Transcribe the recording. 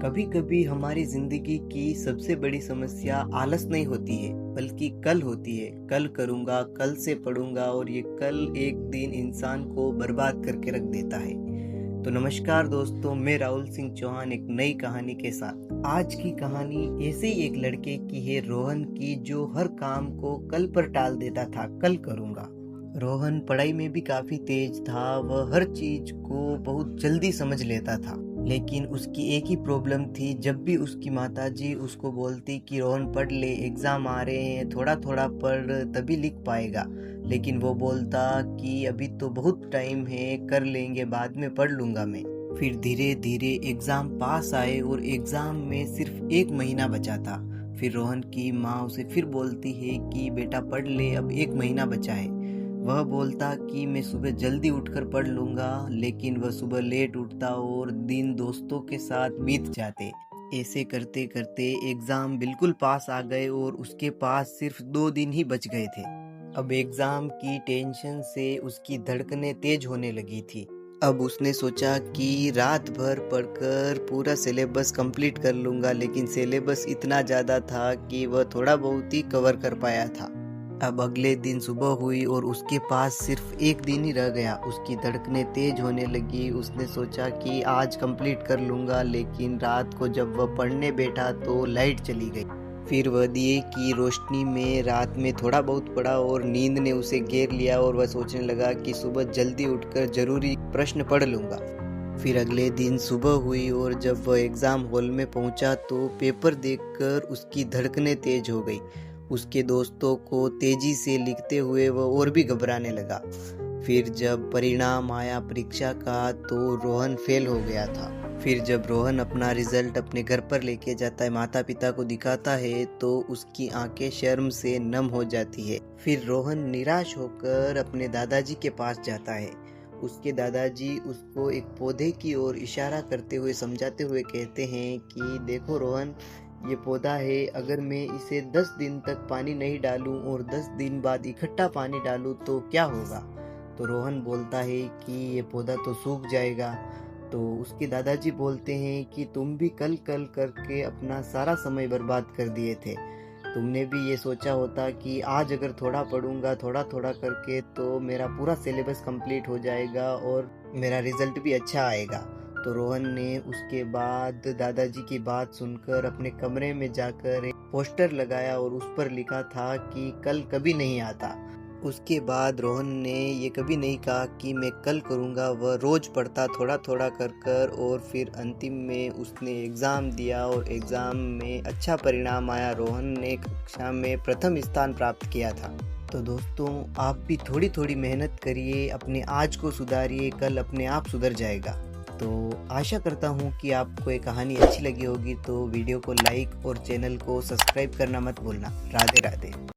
कभी कभी हमारी जिंदगी की सबसे बड़ी समस्या आलस नहीं होती है, बल्कि कल होती है। कल करूँगा, कल से पढ़ूंगा, और ये कल एक दिन इंसान को बर्बाद करके रख देता है। तो नमस्कार दोस्तों, मैं राहुल सिंह चौहान एक नई कहानी के साथ। आज की कहानी ऐसे ही एक लड़के की है, रोहन की, जो हर काम को कल पर टाल देता था। कल करूँगा। रोहन पढ़ाई में भी काफी तेज था। वह हर चीज को बहुत जल्दी समझ लेता था, लेकिन उसकी एक ही प्रॉब्लम थी। जब भी उसकी माताजी उसको बोलती कि रोहन पढ़ ले, एग्जाम आ रहे हैं, थोड़ा थोड़ा पढ़, तभी लिख पाएगा, लेकिन वो बोलता कि अभी तो बहुत टाइम है, कर लेंगे, बाद में पढ़ लूंगा मैं। फिर धीरे धीरे एग्जाम पास आए और एग्जाम में सिर्फ 1 महीना बचा था। फिर रोहन की माँ उसे फिर बोलती है कि बेटा पढ़ ले, अब 1 महीना बचा है। वह बोलता कि मैं सुबह जल्दी उठकर पढ़ लूंगा, लेकिन वह सुबह लेट उठता और दिन दोस्तों के साथ बीत जाते। ऐसे करते करते एग्जाम बिल्कुल पास आ गए और उसके पास सिर्फ 2 दिन ही बच गए थे। अब एग्जाम की टेंशन से उसकी धड़कनें तेज होने लगी थी। अब उसने सोचा कि रात भर पढ़कर पूरा सिलेबस कंप्लीट कर लूंगा, लेकिन सिलेबस इतना ज़्यादा था कि वह थोड़ा बहुत ही कवर कर पाया था। अब अगले दिन सुबह हुई और उसके पास सिर्फ 1 दिन ही रह गया। उसकी धड़कनें तेज होने लगी। उसने सोचा कि आज कंप्लीट कर लूंगा, लेकिन रात को जब वह पढ़ने बैठा तो लाइट चली गई। फिर वह दिए की रोशनी में रात में थोड़ा बहुत पढ़ा और नींद ने उसे घेर लिया और वह सोचने लगा कि सुबह जल्दी उठकर जरूरी प्रश्न पढ़ लूंगा। फिर अगले दिन सुबह हुई और जब वह एग्जाम हॉल में पहुंचा तो पेपर देखकर उसकी धड़कनें तेज हो गई। उसके दोस्तों को तेजी से लिखते हुए वह और भी घबराने लगा। फिर जब परिणाम आया परीक्षा का तो रोहन फेल हो गया था। फिर जब रोहन अपना रिजल्ट अपने घर पर लेके जाता है, माता पिता को दिखाता है, तो उसकी आंखें शर्म से नम हो जाती है। फिर रोहन निराश होकर अपने दादाजी के पास जाता है। उसके दादाजी उसको एक पौधे की ओर इशारा करते हुए समझाते हुए कहते हैं कि देखो रोहन, ये पौधा है, अगर मैं इसे 10 दिन तक पानी नहीं डालूं और 10 दिन बाद इकट्ठा पानी डालूं तो क्या होगा। तो रोहन बोलता है कि ये पौधा तो सूख जाएगा। तो उसके दादाजी बोलते हैं कि तुम भी कल कल करके अपना सारा समय बर्बाद कर दिए थे। तुमने भी ये सोचा होता कि आज अगर थोड़ा पढ़ूंगा, थोड़ा थोड़ा करके, तो मेरा पूरा सिलेबस कंप्लीट हो जाएगा और मेरा रिजल्ट भी अच्छा आएगा। तो रोहन ने उसके बाद दादाजी की बात सुनकर अपने कमरे में जाकर एक पोस्टर लगाया और उस पर लिखा था कि कल कभी नहीं आता। उसके बाद रोहन ने ये कभी नहीं कहा कि मैं कल करूँगा। वह रोज पढ़ता, थोड़ा थोड़ा कर और फिर अंतिम में उसने एग्ज़ाम दिया और एग्ज़ाम में अच्छा परिणाम आया। रोहन ने कक्षा में प्रथम स्थान प्राप्त किया था। तो दोस्तों, आप भी थोड़ी थोड़ी मेहनत करिए, अपने आज को सुधारिए, कल अपने आप सुधर जाएगा। तो आशा करता हूँ कि आपको ये कहानी अच्छी लगी होगी। तो वीडियो को लाइक और चैनल को सब्सक्राइब करना मत भूलना। राधे राधे।